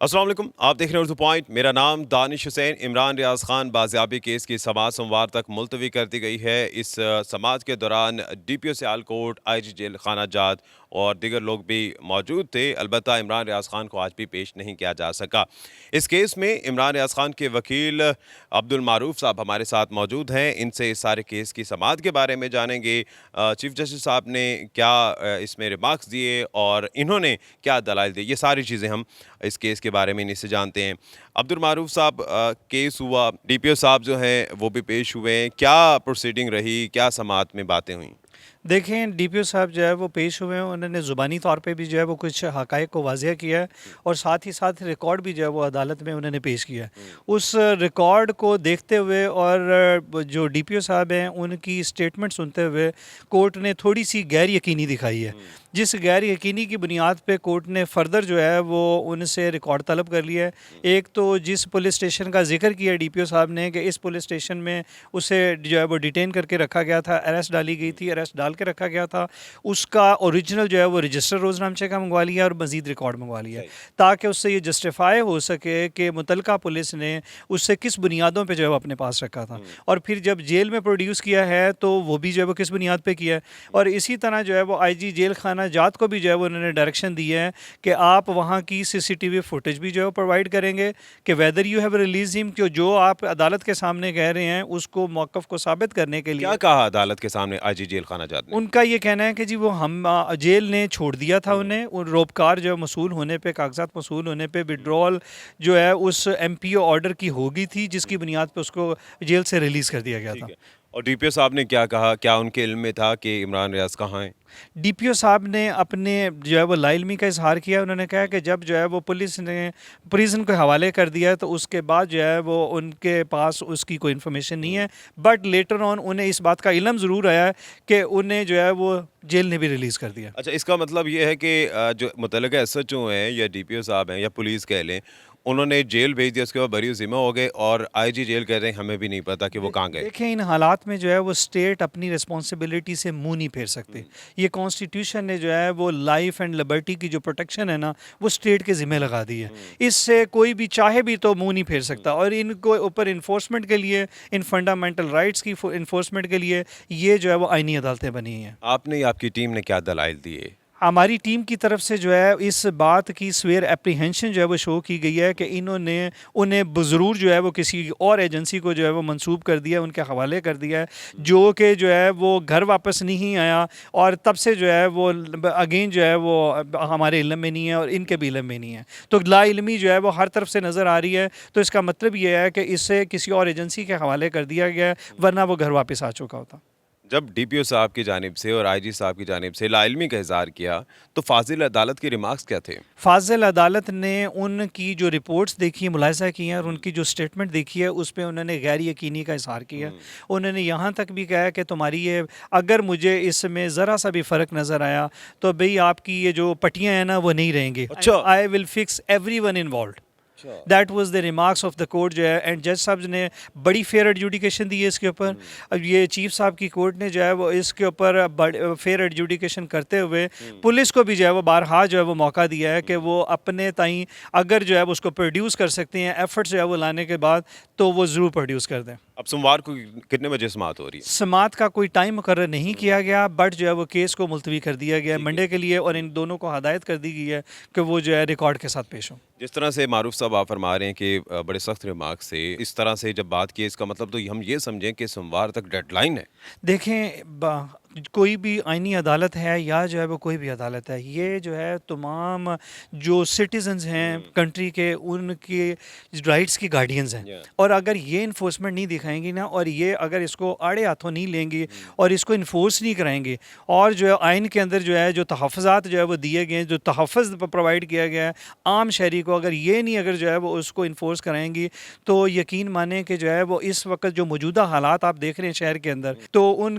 السلام علیکم، آپ دیکھ رہے ہیں اردو پوائنٹ. میرا نام دانش حسین. عمران ریاض خان بازیابی کیس کی سماعت سوموار تک ملتوی کر دی گئی ہے. اس سماعت کے دوران ڈی پی او سیالکوٹ، آئی جی جیل خانہ جات اور دیگر لوگ بھی موجود تھے. البتہ عمران ریاض خان کو آج بھی پیش نہیں کیا جا سکا. اس کیس میں عمران ریاض خان کے وکیل عبد المعروف صاحب ہمارے ساتھ موجود ہیں. ان سے اس سارے کیس کی سماعت کے بارے میں جانیں گے. چیف جسٹس صاحب نے کیا اس میں ریمارکس دیے اور انہوں نے کیا دلائل دی، یہ ساری چیزیں ہم اس کیس کے بارے میں انہیں سے جانتے ہیں. عبد المعروف صاحب، کیس ہوا، ڈی پی او صاحب جو ہیں وہ بھی پیش ہوئے ہیں، کیا پروسیڈنگ رہی، کیا سماعت میں باتیں ہوئیں؟ دیکھیں، ڈی پی او صاحب جو ہے وہ پیش ہوئے ہیں. انہوں نے زبانی طور پہ بھی جو ہے وہ کچھ حقائق کو واضح کیا ہے اور ساتھ ہی ساتھ ریکارڈ بھی جو ہے وہ عدالت میں انہوں نے پیش کیا ہے. اس ریکارڈ کو دیکھتے ہوئے اور جو ڈی پی او صاحب ہیں ان کی سٹیٹمنٹ سنتے ہوئے کورٹ نے تھوڑی سی غیر یقینی دکھائی ہے. جس غیر یقینی کی بنیاد پہ کورٹ نے فردر جو ہے وہ ان سے ریکارڈ طلب کر لیا ہے. ایک تو جس پولیس اسٹیشن کا ذکر کیا ڈی پی او صاحب نے کہ اس پولیس اسٹیشن میں اسے جو ہے وہ ڈیٹین کر کے رکھا گیا تھا، اریسٹ ڈالی گئی تھی، اریسٹ ڈال کے رکھا گیا تھا، اس کا اوریجنل جو ہے وہ رجسٹر روزنامچے کا منگوا لیا اور مزید ریکارڈ منگوا لیا تاکہ اس سے یہ جسٹیفائی ہو سکے کہ متعلقہ پولیس نے اس سے کس بنیادوں پہ جو ہے وہ اپنے پاس رکھا تھا. اور پھر جب جیل میں پروڈیوس کیا ہے تو وہ بھی جو ہے وہ کس بنیاد پہ کیا ہے. اور اسی طرح جو ہے وہ آئی جی جیل خانہ جات کو بھی جو ہے وہ انہوں نے ڈائریکشن دی ہے کہ آپ وہاں کی سی سی ٹی وی فوٹیج بھی جو ہے وہ پرووائڈ کریں گے کہ ویدر یو ہیو ریلیز ہم، کہ جو آپ عدالت کے سامنے کہہ رہے ہیں اس کو موقف کو ثابت کرنے کے لیے. کیا کہا عدالت کے سامنے آئی جی جیل خانہ جات نے؟ ان کا یہ کہنا ہے کہ جی وہ ہم جیل نے چھوڑ دیا تھا انہیں، روپکار جو ہے موصول ہونے پہ، کاغذات موصول ہونے پہ وڈرول جو ہے اس ایم پی او آرڈر کی ہو گئی تھی جس کی بنیاد پہ اس کو جیل سے ریلیز کر دیا گیا تھا. اور ڈی پی او صاحب نے کیا کہا؟ کیا ان کے علم میں تھا کہ عمران ریاض کہاں ہیں؟ ڈی پی او صاحب نے اپنے جو ہے وہ لا علمی کا اظہار کیا. انہوں نے کہا کہ جب جو ہے وہ پولیس نے پریزن کو حوالے کر دیا تو اس کے بعد جو ہے وہ ان کے پاس اس کی کوئی انفارمیشن نہیں ہے، بٹ لیٹر آن انہیں اس بات کا علم ضرور آیا ہے کہ انہیں جو ہے وہ جیل نے بھی ریلیز کر دیا. اچھا، اس کا مطلب یہ ہے کہ جو متعلقہ ایس ایچ او ہیں یا ڈی پی او صاحب ہیں یا پولیس کہہ لیں، انہوں نے جیل بھیج دیا، اس کے بعد بری ذمہ ہو گئے اور آئی جی جیل کہہ رہے ہیں ہمیں بھی نہیں پتا کہ وہ کہاں گئے. دیکھیں، ان حالات میں جو ہے وہ اسٹیٹ اپنی رسپانسبلٹی سے منہ نہیں پھیر سکتے. یہ کانسٹیٹیوشن نے جو ہے وہ لائف اینڈ لبرٹی کی جو پروٹیکشن ہے نا وہ اسٹیٹ کے ذمہ لگا دی ہے. اس سے کوئی بھی چاہے بھی تو منہ نہیں پھیر سکتا. اور ان کو اوپر انفورسمنٹ کے لیے، ان فنڈامنٹل رائٹس کی انفورسمنٹ کے لیے یہ جو ہے وہ آئینی عدالتیں بنی ہیں. آپ نے، آپ کی ٹیم نے کیا دلائل دیے؟ ہماری ٹیم کی طرف سے جو ہے اس بات کی سویر اپریہنشن جو ہے وہ شو کی گئی ہے کہ انہوں نے انہیں ضرور جو ہے وہ کسی اور ایجنسی کو جو ہے وہ منسوب کر دیا، ان کے حوالے کر دیا ہے، جو کہ جو ہے وہ گھر واپس نہیں آیا اور تب سے جو ہے وہ اگین جو ہے وہ ہمارے علم میں نہیں ہے اور ان کے بھی علم میں نہیں ہے. تو لا علمی جو ہے وہ ہر طرف سے نظر آ رہی ہے. تو اس کا مطلب یہ ہے کہ اسے کسی اور ایجنسی کے حوالے کر دیا گیا ہے، ورنہ وہ گھر واپس آ چکا ہوتا. جب ڈی پی او صاحب کی جانب سے اور آئی جی صاحب کی جانب سے لا علمی کا اظہار کیا تو فاضل عدالت کے ریمارکس کیا تھے؟ فاضل عدالت نے ان کی جو رپورٹس دیکھی ہیں، ملاحظہ کی ہیں اور ان کی جو سٹیٹمنٹ دیکھی ہے اس پہ انہوں نے غیر یقینی کا اظہار کیا. انہوں نے یہاں تک بھی کہا کہ تمہاری یہ، اگر مجھے اس میں ذرا سا بھی فرق نظر آیا تو بھئی آپ کی یہ جو پٹیاں ہیں نا وہ نہیں رہیں گے. I will fix everyone involved. That was the remarks of the court جو ہے. اینڈ جج صاحب نے بڑی فیئر ایڈجوڈیکیشن دی ہے اس کے اوپر. اب یہ چیف صاحب کی کورٹ نے جو ہے وہ اس کے اوپر فیئر ایڈجوڈیکیشن کرتے ہوئے پولیس کو بھی جو ہے وہ بارہا جو ہے وہ موقع دیا ہے کہ وہ اپنے تئیں اگر جو ہے وہ اس کو پروڈیوس کر سکتے ہیں ایفرٹس جو ہے وہ لانے کے بعد تو وہ ضرور پروڈیوس کر دیں. اب سوموار کو کتنے بجے سماعت ہو رہی ہے؟ سماعت کا کوئی ٹائم مقرر نہیں کیا گیا، بٹ جو ہے وہ کیس کو ملتوی کر دیا گیا ہے منڈے کے لیے اور ان دونوں کو ہدایت کر دی گئی ہے کہ وہ جو ہے ریکارڈ کے ساتھ پیش ہوں. جس طرح سے معروف صاحب آپ فرما رہے ہیں کہ بڑے سخت ریمارکس سے، اس طرح سے جب بات کی، اس کا مطلب تو ہم یہ سمجھیں کہ سوموار تک ڈیڈ لائن ہے. دیکھیں، کوئی بھی آئینی عدالت ہے یا جو ہے وہ کوئی بھی عدالت ہے، یہ جو ہے تمام جو سٹیزنز ہیں کنٹری کے ان کے رائٹس کی گارڈینز ہیں. اور اگر یہ انفورسمنٹ نہیں دکھائیں گی نا اور یہ اگر اس کو آڑے ہاتھوں نہیں لیں گے اور اس کو انفورس نہیں کرائیں گے اور جو ہے آئین کے اندر جو ہے جو تحفظات جو ہے وہ دیے گئے ہیں، جو تحفظ پرووائڈ کیا گیا ہے عام شہری کو، اگر یہ نہیں اگر جو ہے وہ اس کو انفورس کرائیں گی تو یقین مانیں کہ جو ہے وہ اس وقت جو موجودہ حالات آپ دیکھ رہے ہیں شہر کے اندر، تو ان